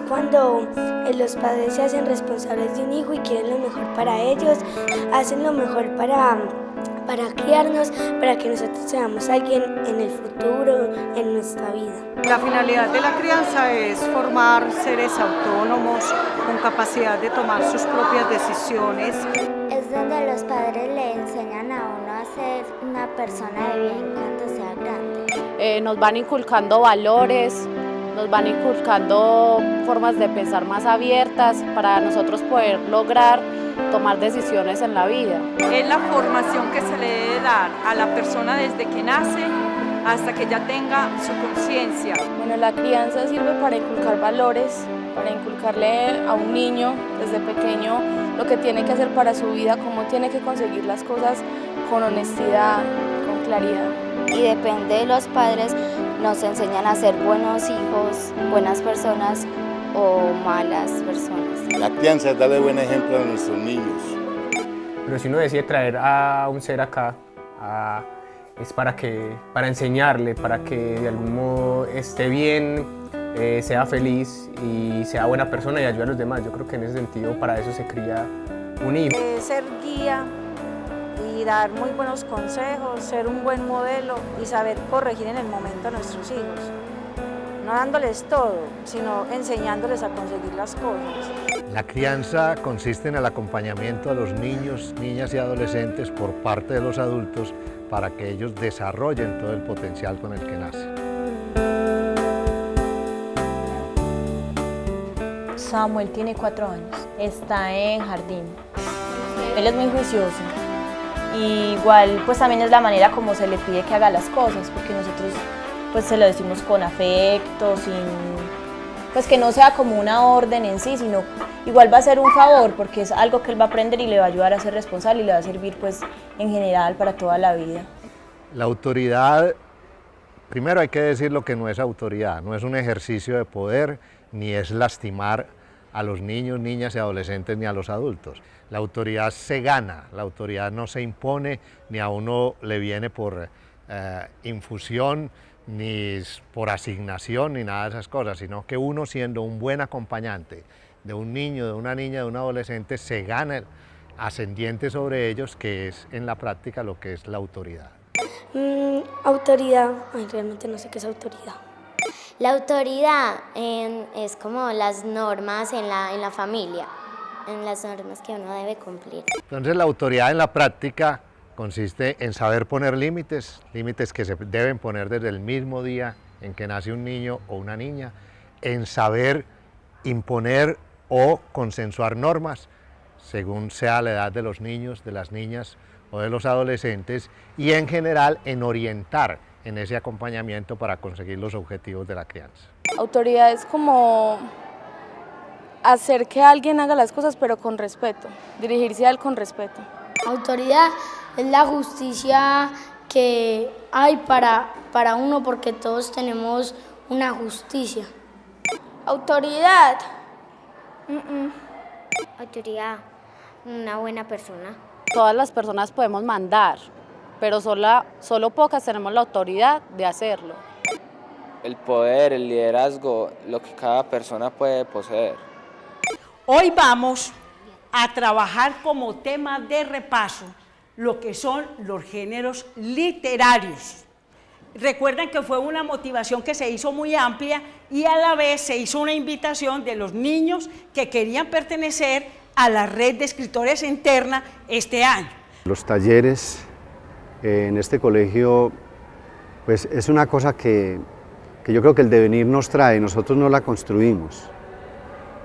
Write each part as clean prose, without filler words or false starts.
cuando los padres se hacen responsables de un hijo y quieren lo mejor para ellos, hacen lo mejor para criarnos, para que nosotros seamos alguien en el futuro, en nuestra vida. La finalidad de la crianza es formar seres autónomos, con capacidad de tomar sus propias decisiones. Es donde los padres le enseñan a uno a ser una persona de bien cuando sea grande. Nos van inculcando valores, nos van inculcando formas de pensar más abiertas para nosotros poder lograr tomar decisiones en la vida. Es la formación que se le debe dar a la persona desde que nace hasta que ya tenga su conciencia. Bueno, la crianza sirve para inculcar valores, para inculcarle a un niño desde pequeño lo que tiene que hacer para su vida, cómo tiene que conseguir las cosas con honestidad, con claridad. Y depende de los padres, nos enseñan a ser buenos hijos, buenas personas o malas personas. La crianza es darle buen ejemplo a nuestros niños. Pero si uno decide traer a un ser acá, es para enseñarle, para que de algún modo esté bien, sea feliz y sea buena persona y ayude a los demás. Yo creo que en ese sentido para eso se cría un hijo. Ser guía y dar muy buenos consejos, ser un buen modelo y saber corregir en el momento a nuestros hijos. No dándoles todo, sino enseñándoles a conseguir las cosas. La crianza consiste en el acompañamiento a los niños, niñas y adolescentes por parte de los adultos para que ellos desarrollen todo el potencial con el que nacen. Samuel tiene 4 años, está en jardín. Él es muy juicioso. Igual pues también es la manera como se le pide que haga las cosas, porque nosotros pues se lo decimos con afecto, pues que no sea como una orden en sí, sino igual va a ser un favor, porque es algo que él va a aprender y le va a ayudar a ser responsable y le va a servir pues en general para toda la vida. La autoridad, primero hay que decir lo que no es autoridad, no es un ejercicio de poder, ni es lastimar a los niños, niñas y adolescentes ni a los adultos. La autoridad se gana, la autoridad no se impone, ni a uno le viene por infusión, ni por asignación, ni nada de esas cosas, sino que uno siendo un buen acompañante de un niño, de una niña, de un adolescente, se gana el ascendiente sobre ellos, que es en la práctica lo que es la autoridad. Autoridad, realmente no sé qué es autoridad. La autoridad es como las normas en la familia, en las normas que uno debe cumplir. Entonces la autoridad en la práctica consiste en saber poner límites, límites que se deben poner desde el mismo día en que nace un niño o una niña, en saber imponer o consensuar normas según sea la edad de los niños, de las niñas o de los adolescentes, y en general en orientar en ese acompañamiento para conseguir los objetivos de la crianza. Autoridad es como hacer que alguien haga las cosas pero con respeto, dirigirse a él con respeto. Autoridad es la justicia que hay para uno, porque todos tenemos una justicia. Autoridad. Autoridad, una buena persona. Todas las personas podemos mandar, pero solo pocas tenemos la autoridad de hacerlo. El poder, el liderazgo, lo que cada persona puede poseer. Hoy vamos a trabajar como tema de repaso lo que son los géneros literarios. Recuerden que fue una motivación que se hizo muy amplia y a la vez se hizo una invitación de los niños que querían pertenecer a la red de escritores interna este año. Los talleres en este colegio pues es una cosa que yo creo que el devenir nos trae, nosotros no la construimos.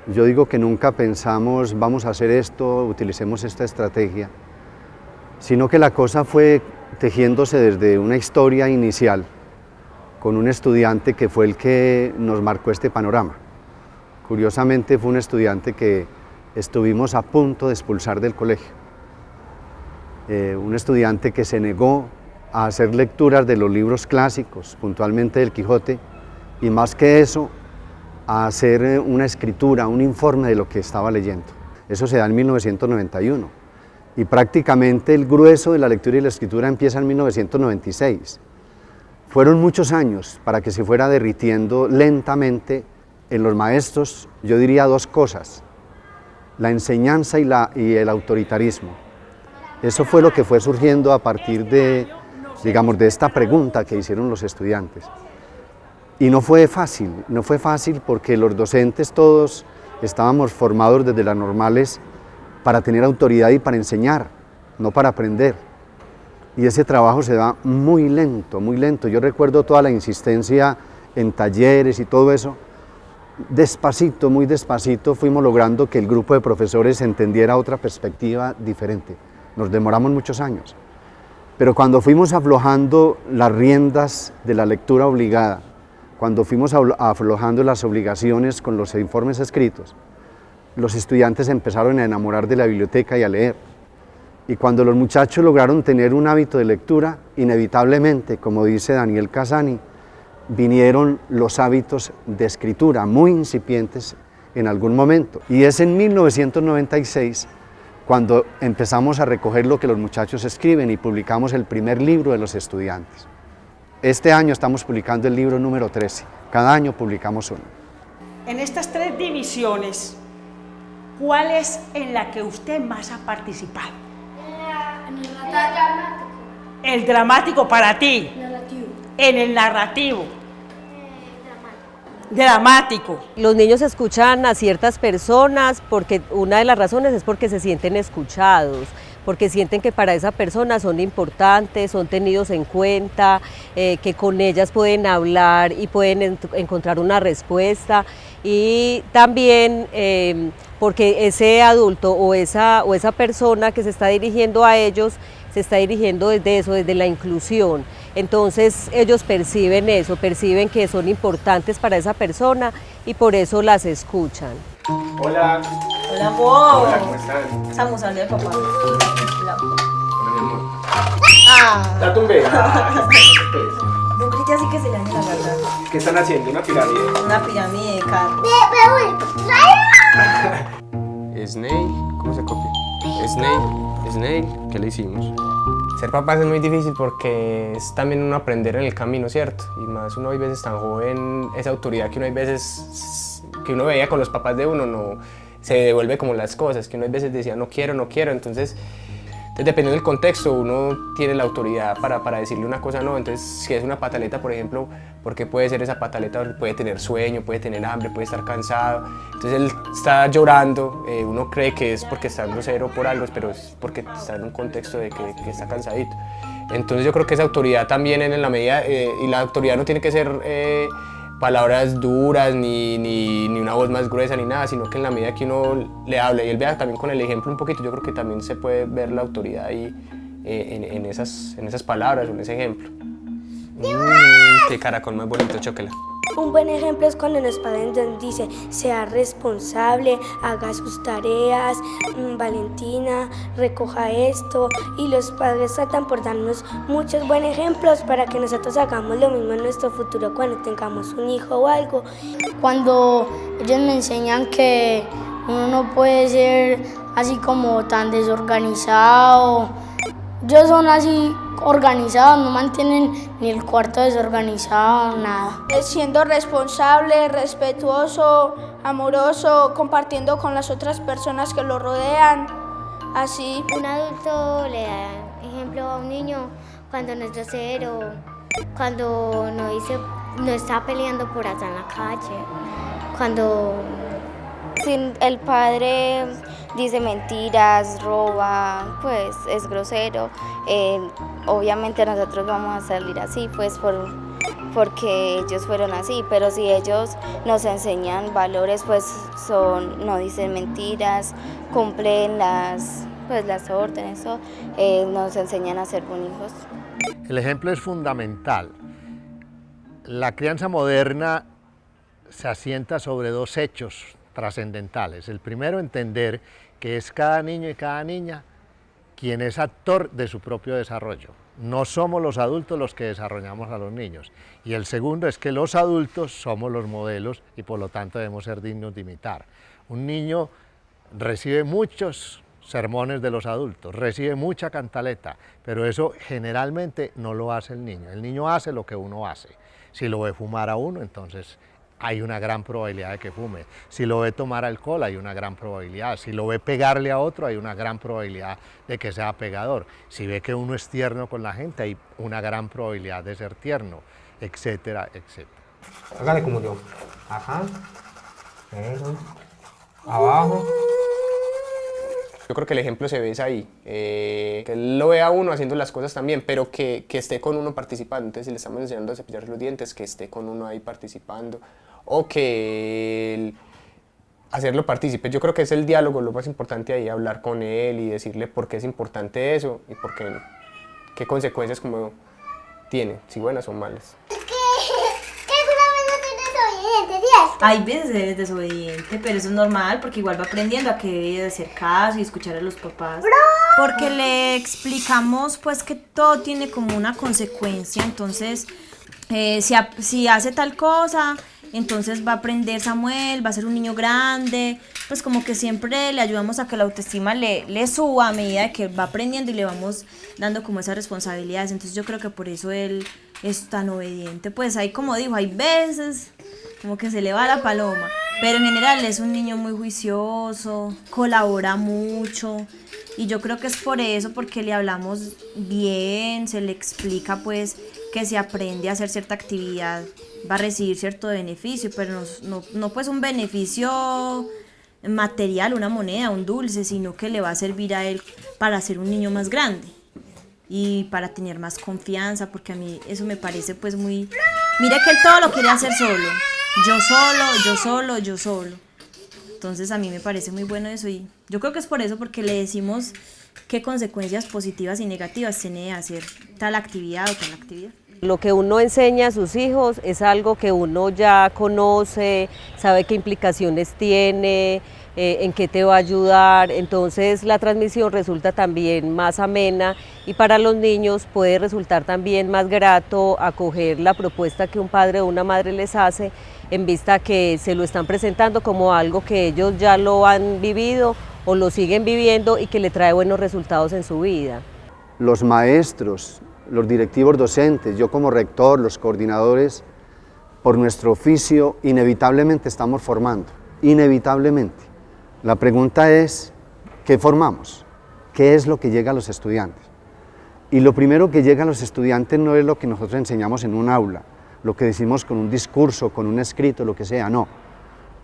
Yo digo que nunca pensamos vamos a hacer esto, utilicemos esta estrategia, sino que la cosa fue tejiéndose desde una historia inicial con un estudiante que fue el que nos marcó este panorama. Curiosamente fue un estudiante que estuvimos a punto de expulsar del colegio. Un estudiante que se negó a hacer lecturas de los libros clásicos, puntualmente del Quijote, y más que eso, a hacer una escritura, un informe de lo que estaba leyendo. Eso se da en 1991. Y prácticamente el grueso de la lectura y la escritura empieza en 1996. Fueron muchos años para que se fuera derritiendo lentamente en los maestros, yo diría dos cosas: la enseñanza y el autoritarismo. Eso fue lo que fue surgiendo a partir de, digamos, de esta pregunta que hicieron los estudiantes. Y no fue fácil porque los docentes todos estábamos formados desde las normales para tener autoridad y para enseñar, no para aprender. Y ese trabajo se da muy lento, muy lento. Yo recuerdo toda la insistencia en talleres y todo eso. Despacito, muy despacito, fuimos logrando que el grupo de profesores entendiera otra perspectiva diferente. Nos demoramos muchos años. Pero cuando fuimos aflojando las riendas de la lectura obligada, cuando fuimos aflojando las obligaciones con los informes escritos, los estudiantes empezaron a enamorar de la biblioteca y a leer. Y cuando los muchachos lograron tener un hábito de lectura, inevitablemente, como dice Daniel Casani, vinieron los hábitos de escritura, muy incipientes en algún momento. Y es en 1996 cuando empezamos a recoger lo que los muchachos escriben y publicamos el primer libro de los estudiantes. Este año estamos publicando el libro número 13, cada año publicamos uno. En estas 3 divisiones, ¿cuál es en la que usted más ha participado? En el dramático. El dramático para ti. Narrativo. En el narrativo. Dramático. Los niños escuchan a ciertas personas porque una de las razones es porque se sienten escuchados, porque sienten que para esa persona son importantes, son tenidos en cuenta, que con ellas pueden hablar y pueden encontrar una respuesta, y también porque ese adulto o esa persona que se está dirigiendo a ellos se está dirigiendo desde eso, desde la inclusión. Entonces ellos perciben eso, perciben que son importantes para esa persona y por eso las escuchan. Hola. Hola, amor. Hola, ¿cómo están? Estamos hablando de papá. Hola, mi amor. Ah. La tumbé. No grite así que se le daña la garganta. ¿Qué están haciendo? ¿Una pirámide? Una pirámide de carne. Snail, ¿cómo se copia? Snail, ¿qué le hicimos? Ser papás es muy difícil porque es también uno aprender en el camino, ¿cierto? Y más uno hay veces tan joven, esa autoridad que uno hay veces, que uno veía con los papás de uno, no se devuelve como las cosas, que uno hay veces decía no quiero, entonces dependiendo del contexto uno tiene la autoridad para decirle una cosa no, entonces si es una pataleta, por ejemplo, ¿por qué puede ser esa pataleta? Puede tener sueño, puede tener hambre, puede estar cansado, entonces él está llorando, uno cree que es porque está grosero por algo, pero es porque está en un contexto de que está cansadito. Entonces yo creo que esa autoridad también en la medida, y la autoridad no tiene que ser palabras duras ni una voz más gruesa ni nada, sino que en la medida que uno le hable y él vea también con el ejemplo un poquito, yo creo que también se puede ver la autoridad ahí en esas palabras o en ese ejemplo. Qué caracol más bonito, chóquela. Un buen ejemplo es cuando los padres nos dicen, sea responsable, haga sus tareas, Valentina, recoja esto, y los padres tratan por darnos muchos buenos ejemplos para que nosotros hagamos lo mismo en nuestro futuro cuando tengamos un hijo o algo. Cuando ellos me enseñan que uno no puede ser así como tan desorganizado, ellos son así organizados, no mantienen ni el cuarto desorganizado, nada. Siendo responsable, respetuoso, amoroso, compartiendo con las otras personas que lo rodean, así. Un adulto le da ejemplo a un niño cuando no es grosero, cuando no está peleando por allá en la calle, cuando... Si el padre dice mentiras, roba, pues es grosero, obviamente nosotros vamos a salir así, pues porque ellos fueron así, pero si ellos nos enseñan valores, pues no dicen mentiras, cumplen las órdenes, nos enseñan a ser bonitos. El ejemplo es fundamental. La crianza moderna se asienta sobre dos hechos trascendentales. El primero, entender que es cada niño y cada niña quien es actor de su propio desarrollo. No somos los adultos los que desarrollamos a los niños. Y el segundo es que los adultos somos los modelos y por lo tanto debemos ser dignos de imitar. Un niño recibe muchos sermones de los adultos, recibe mucha cantaleta, pero eso generalmente no lo hace el niño. El niño hace lo que uno hace. Si lo ve fumar a uno, entonces hay una gran probabilidad de que fume. Si lo ve tomar alcohol, hay una gran probabilidad. Si lo ve pegarle a otro, hay una gran probabilidad de que sea pegador. Si ve que uno es tierno con la gente, hay una gran probabilidad de ser tierno, etcétera, etcétera. Hágale como yo. Acá. Abajo. Yo creo que el ejemplo se ve es ahí, que él lo vea a uno haciendo las cosas también, pero que esté con uno participando. Entonces, si le estamos enseñando a cepillarse los dientes, que esté con uno ahí participando, o que hacerlo partícipe. Yo creo que es el diálogo lo más importante ahí, hablar con él y decirle por qué es importante eso y por qué consecuencias como tiene, si buenas o malas. Hay veces es desobediente, pero eso es normal porque igual va aprendiendo a que debe hacer caso y escuchar a los papás. Porque le explicamos pues que todo tiene como una consecuencia, entonces si hace tal cosa, entonces va a aprender Samuel, va a ser un niño grande, pues como que siempre le ayudamos a que la autoestima le suba a medida que va aprendiendo y le vamos dando como esas responsabilidades. Entonces yo creo que por eso él es tan obediente. Pues ahí, como dijo, hay veces como que se le va la paloma, pero en general es un niño muy juicioso, colabora mucho, y yo creo que es por eso, porque le hablamos bien, se le explica pues que si aprende a hacer cierta actividad va a recibir cierto beneficio, pero no pues un beneficio material, una moneda, un dulce, sino que le va a servir a él para ser un niño más grande y para tener más confianza, porque a mí eso me parece pues muy... Mire que él todo lo quiere hacer solo. Yo solo. Entonces a mí me parece muy bueno eso, y yo creo que es por eso, porque le decimos qué consecuencias positivas y negativas tiene hacer tal actividad o tal actividad. Lo que uno enseña a sus hijos es algo que uno ya conoce, sabe qué implicaciones tiene, en qué te va a ayudar, entonces la transmisión resulta también más amena, y para los niños puede resultar también más grato acoger la propuesta que un padre o una madre les hace, en vista que se lo están presentando como algo que ellos ya lo han vivido o lo siguen viviendo y que le trae buenos resultados en su vida. Los maestros, los directivos docentes, yo como rector, los coordinadores, por nuestro oficio inevitablemente estamos formando, inevitablemente. La pregunta es, ¿qué formamos? ¿Qué es lo que llega a los estudiantes? Y lo primero que llega a los estudiantes no es lo que nosotros enseñamos en un aula, lo que decimos con un discurso, con un escrito, lo que sea, no.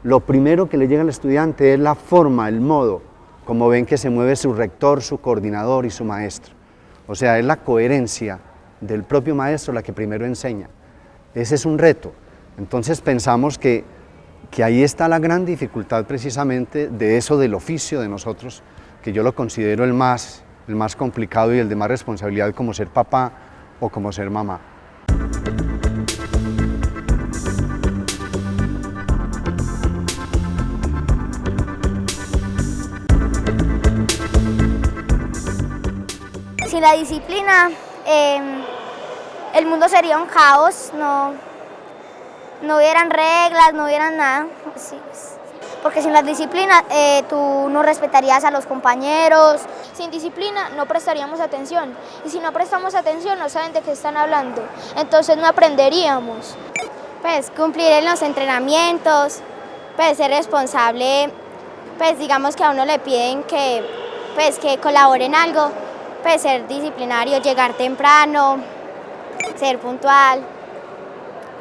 Lo primero que le llega al estudiante es la forma, el modo, como ven que se mueve su rector, su coordinador y su maestro. O sea, es la coherencia del propio maestro la que primero enseña. Ese es un reto. Entonces pensamos que ahí está la gran dificultad precisamente de eso del oficio de nosotros, que yo lo considero el más complicado y el de más responsabilidad, como ser papá o como ser mamá. Sin la disciplina, el mundo sería un caos, no hubieran reglas, no hubieran nada. Sí, porque sin la disciplina tú no respetarías a los compañeros. Sin disciplina no prestaríamos atención, y si no prestamos atención no saben de qué están hablando, entonces no aprenderíamos. Pues cumplir en los entrenamientos, pues ser responsable, pues digamos que a uno le piden que colabore en algo, pues ser disciplinario, llegar temprano, ser puntual,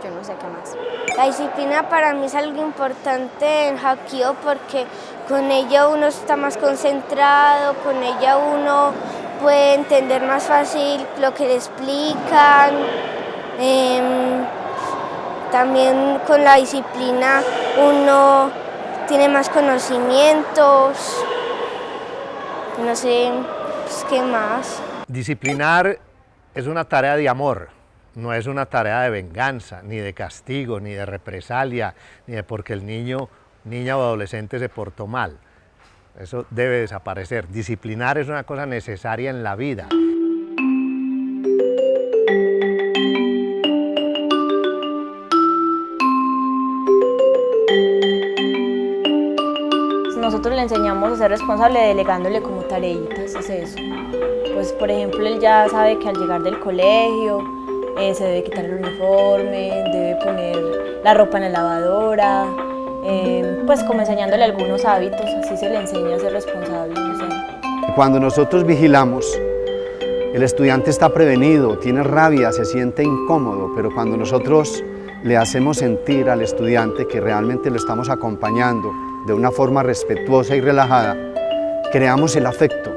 yo no sé qué más. La disciplina para mí es algo importante en Hapkido porque con ella uno está más concentrado, con ella uno puede entender más fácil lo que le explican. También con la disciplina uno tiene más conocimientos, no sé, pues, ¿qué más? Disciplinar es una tarea de amor, no es una tarea de venganza, ni de castigo, ni de represalia, ni de porque el niño, niña o adolescente se portó mal. Eso debe desaparecer. Disciplinar es una cosa necesaria en la vida. Nosotros le enseñamos a ser responsable delegándole como tareitas, es eso. Pues por ejemplo, él ya sabe que al llegar del colegio se debe quitar el uniforme, debe poner la ropa en la lavadora, pues como enseñándole algunos hábitos, así se le enseña a ser responsable, no sé. Cuando nosotros vigilamos, el estudiante está prevenido, tiene rabia, se siente incómodo, pero cuando nosotros le hacemos sentir al estudiante que realmente lo estamos acompañando de una forma respetuosa y relajada, creamos el afecto.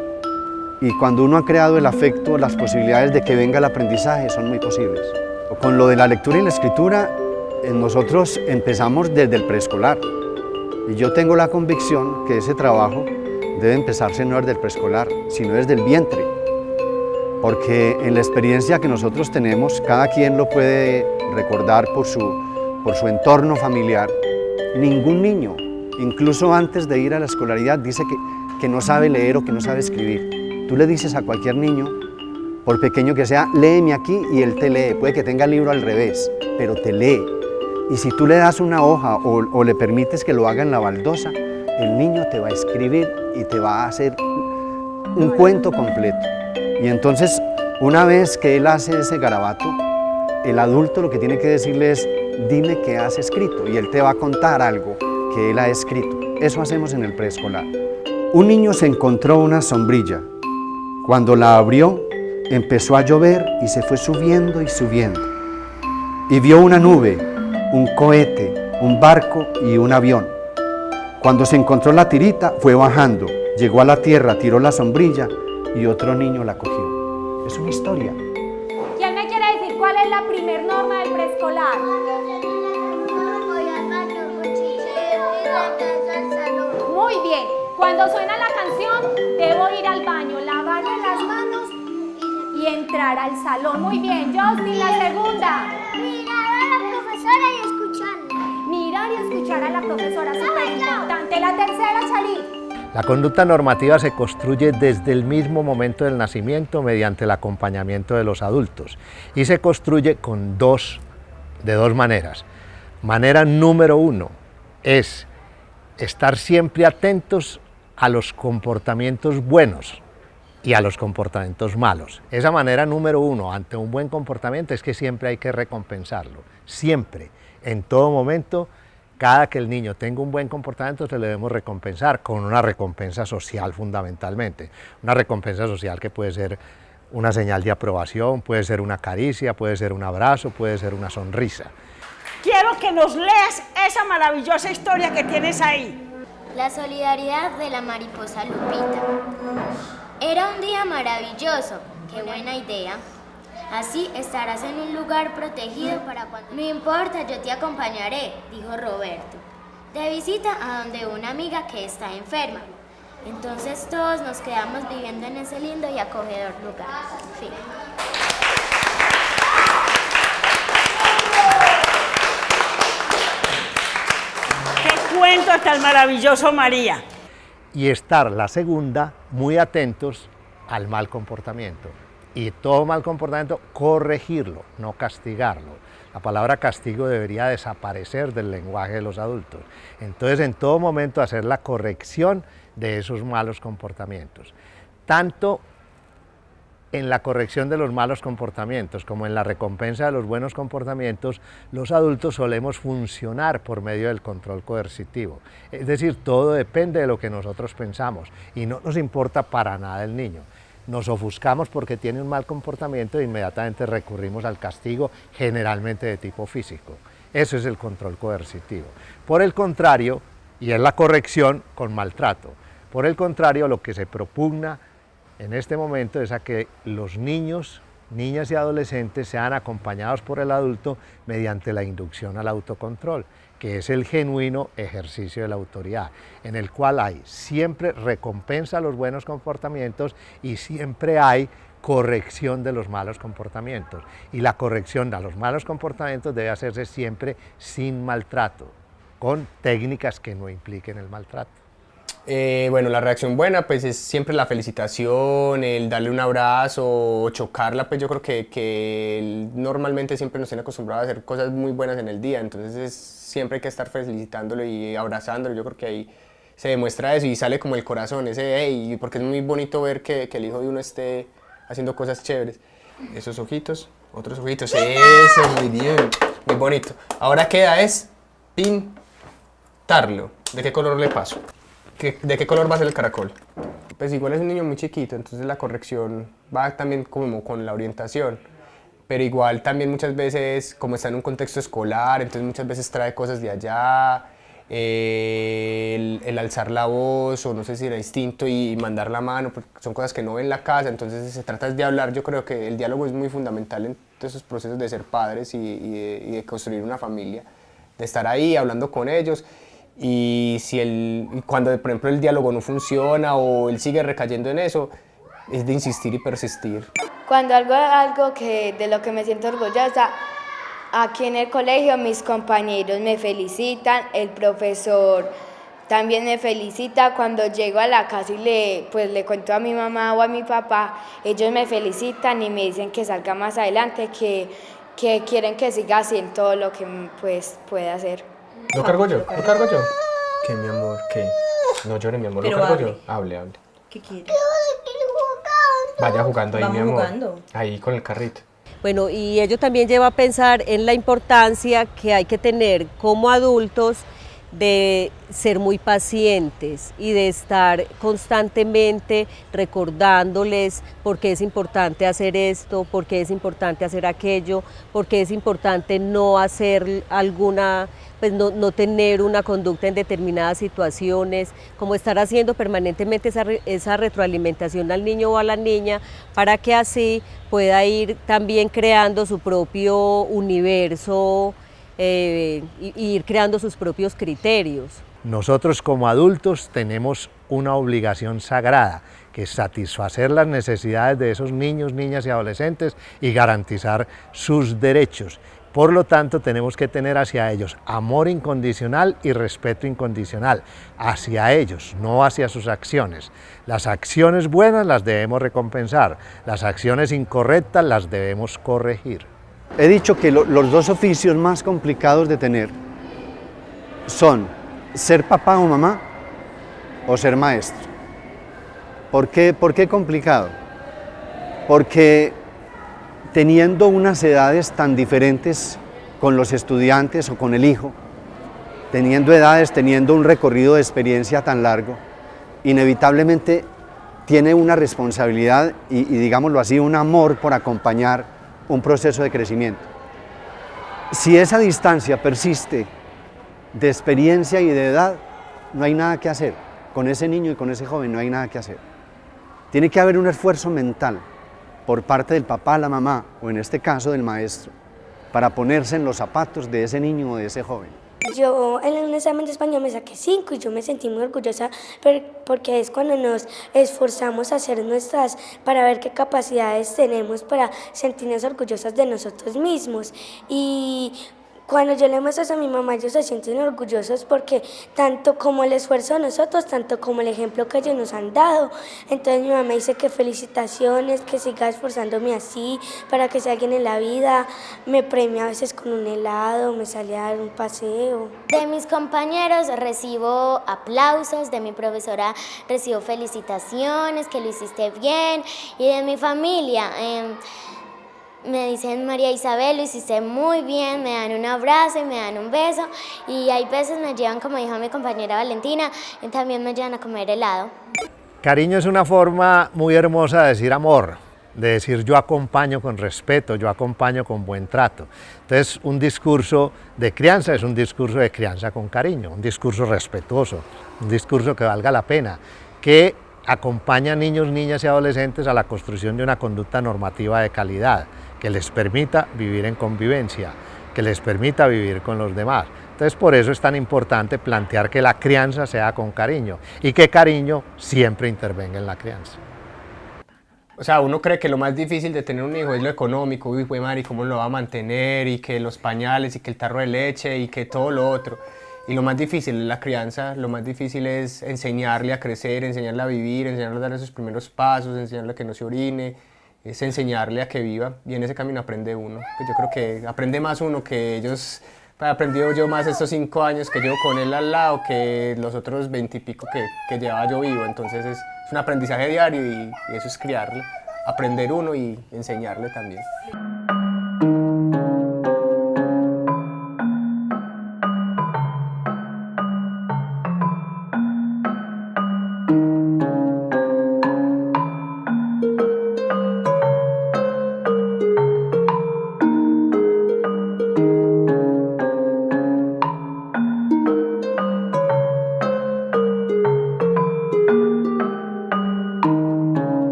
Y cuando uno ha creado el afecto, las posibilidades de que venga el aprendizaje son muy posibles. Con lo de la lectura y la escritura, nosotros empezamos desde el preescolar. Y yo tengo la convicción que ese trabajo debe empezarse no desde el preescolar, sino desde el vientre. Porque en la experiencia que nosotros tenemos, cada quien lo puede recordar por su entorno familiar, ningún niño, incluso antes de ir a la escolaridad, dice que no sabe leer o que no sabe escribir. Tú le dices a cualquier niño, por pequeño que sea, léeme aquí y él te lee. Puede que tenga el libro al revés, pero te lee. Y si tú le das una hoja o le permites que lo haga en la baldosa, el niño te va a escribir y te va a hacer un cuento completo. Y entonces, una vez que él hace ese garabato, el adulto lo que tiene que decirle es, dime qué has escrito, y él te va a contar algo que él ha escrito. Eso hacemos en el preescolar. Un niño se encontró una sombrilla. Cuando la abrió, empezó a llover y se fue subiendo y subiendo. Y vio una nube, un cohete, un barco y un avión. Cuando se encontró la tirita, fue bajando. Llegó a la tierra, tiró la sombrilla y otro niño la cogió. Es una historia. ¿Quién me quiere decir cuál es la primer norma del preescolar? Muy bien. Cuando suena la canción, debo ir al baño, lavarme las manos y entrar al salón. Muy bien. Justin, la segunda. Mirar a la profesora y escucharla. Mirar y escuchar a la profesora, súper importante. La tercera, Charit. La conducta normativa se construye desde el mismo momento del nacimiento mediante el acompañamiento de los adultos y se construye de dos maneras. Manera número 1 es estar siempre atentos a los comportamientos buenos y a los comportamientos malos. Esa manera número 1 ante un buen comportamiento es que siempre hay que recompensarlo, siempre, en todo momento. Cada que el niño tenga un buen comportamiento se le debemos recompensar con una recompensa social fundamentalmente. Una recompensa social que puede ser una señal de aprobación, puede ser una caricia, puede ser un abrazo, puede ser una sonrisa. Quiero que nos leas esa maravillosa historia que tienes ahí. La solidaridad de la mariposa Lupita. Era un día maravilloso. Qué buena idea. Así estarás en un lugar protegido para cuando... No importa, yo te acompañaré, dijo Roberto, de visita a donde una amiga que está enferma. Entonces todos nos quedamos viviendo en ese lindo y acogedor lugar. Fin. ¡Qué cuento tan maravilloso, María! Y estar, la segunda, muy atentos al mal comportamiento. Y todo mal comportamiento, corregirlo, no castigarlo. La palabra castigo debería desaparecer del lenguaje de los adultos. Entonces, en todo momento, hacer la corrección de esos malos comportamientos. Tanto en la corrección de los malos comportamientos como en la recompensa de los buenos comportamientos, los adultos solemos funcionar por medio del control coercitivo. Es decir, todo depende de lo que nosotros pensamos y no nos importa para nada el niño. Nos ofuscamos porque tiene un mal comportamiento e inmediatamente recurrimos al castigo, generalmente de tipo físico. Eso es el control coercitivo. Por el contrario, y es la corrección con maltrato, por el contrario, lo que se propugna en este momento es a que los niños, niñas y adolescentes sean acompañados por el adulto mediante la inducción al autocontrol, que es el genuino ejercicio de la autoridad, en el cual hay siempre recompensa a los buenos comportamientos y siempre hay corrección de los malos comportamientos. Y la corrección de los malos comportamientos debe hacerse siempre sin maltrato, con técnicas que no impliquen el maltrato. Bueno, la reacción buena pues es siempre la felicitación, el darle un abrazo o chocarla, pues yo creo que normalmente siempre nos tiene acostumbrados a hacer cosas muy buenas en el día, entonces siempre hay que estar felicitándolo y abrazándolo. Yo creo que ahí se demuestra eso y sale como el corazón, hey, porque es muy bonito ver que el hijo de uno esté haciendo cosas chéveres. Esos ojitos, otros ojitos, eso, muy bien. muy bonito. Ahora queda es pintarlo. ¿De qué color le paso? ¿De qué color va a ser el caracol? Pues igual es un niño muy chiquito, entonces la corrección va también como con la orientación. Pero igual también muchas veces, como está en un contexto escolar, entonces muchas veces trae cosas de allá, el alzar la voz, o no sé si era instinto, y mandar la mano, porque son cosas que no ve en la casa, entonces se trata de hablar. Yo creo que el diálogo es muy fundamental en todos esos procesos de ser padres y de construir una familia, de estar ahí hablando con ellos. Y cuando por ejemplo el diálogo no funciona o él sigue recayendo en eso, es de insistir y persistir. Cuando algo de lo que me siento orgullosa, aquí en el colegio mis compañeros me felicitan, el profesor también me felicita. Cuando llego a la casa y le cuento a mi mamá o a mi papá, ellos me felicitan y me dicen que salga más adelante, que quieren que siga haciendo todo lo que pues pueda hacer. ¿Lo cargo yo? ¿Lo cargo yo? ¿Qué, mi amor? ¿Qué? No llore, mi amor. ¿Lo cargo yo? Hable. ¿Qué quiere? Vaya jugando ahí, Vamos mi amor. jugando. Ahí con el carrito. Bueno, y ello también lleva a pensar en la importancia que hay que tener como adultos de ser muy pacientes y de estar constantemente recordándoles por qué es importante hacer esto, por qué es importante hacer aquello, por qué es importante no hacer alguna, pues no tener una conducta en determinadas situaciones, como estar haciendo permanentemente esa retroalimentación al niño o a la niña para que así pueda ir también creando su propio universo, y ir creando sus propios criterios. Nosotros como adultos tenemos una obligación sagrada, que es satisfacer las necesidades de esos niños, niñas y adolescentes y garantizar sus derechos. Por lo tanto, tenemos que tener hacia ellos amor incondicional y respeto incondicional, hacia ellos, no hacia sus acciones. Las acciones buenas las debemos recompensar, las acciones incorrectas las debemos corregir. He dicho que los dos oficios más complicados de tener son ser papá o mamá o ser maestro. ¿Por qué complicado? Porque teniendo unas edades tan diferentes con los estudiantes o con el hijo, teniendo un recorrido de experiencia tan largo, inevitablemente tiene una responsabilidad y digámoslo así, un amor por acompañar un proceso de crecimiento. Si esa distancia persiste de experiencia y de edad, no hay nada que hacer. Con ese niño y con ese joven no hay nada que hacer. Tiene que haber un esfuerzo mental por parte del papá, la mamá, o en este caso del maestro, para ponerse en los zapatos de ese niño o de ese joven. Yo en un examen de español me saqué 5 y yo me sentí muy orgullosa porque es cuando nos esforzamos a hacer para ver qué capacidades tenemos para sentirnos orgullosas de nosotros mismos. Y cuando yo le muestro eso a mi mamá, ellos se sienten orgullosos porque tanto como el esfuerzo de nosotros, tanto como el ejemplo que ellos nos han dado. Entonces mi mamá dice que felicitaciones, que siga esforzándome así para que sea alguien en la vida. Me premia a veces con un helado, me sale a dar un paseo. De mis compañeros recibo aplausos, de mi profesora recibo felicitaciones, que lo hiciste bien, y de mi familia me dicen: María Isabel, lo hiciste muy bien, me dan un abrazo y me dan un beso, y hay veces me llevan, como dijo mi compañera Valentina, y también me llevan a comer helado. Cariño es una forma muy hermosa de decir amor, de decir yo acompaño con respeto, yo acompaño con buen trato. Entonces un discurso de crianza es un discurso de crianza con cariño, un discurso respetuoso, un discurso que valga la pena, que acompaña a niños, niñas y adolescentes a la construcción de una conducta normativa de calidad, que les permita vivir en convivencia, que les permita vivir con los demás. Entonces por eso es tan importante plantear que la crianza sea con cariño y que cariño siempre intervenga en la crianza. O sea, uno cree que lo más difícil de tener un hijo es lo económico, uy, güey, madre, ¿cómo lo va a mantener? Y que los pañales, y que el tarro de leche, y que todo lo otro. Y lo más difícil es la crianza, lo más difícil es enseñarle a crecer, enseñarle a vivir, enseñarle a dar esos primeros pasos, enseñarle a que no se orine, es enseñarle a que viva, y en ese camino aprende uno. Pues yo creo que aprende más uno que ellos. He aprendido yo más estos 5 años que llevo con él al lado que los otros 20 y pico que llevaba yo vivo. Entonces es un aprendizaje diario y eso es criarle, aprender uno y enseñarle también.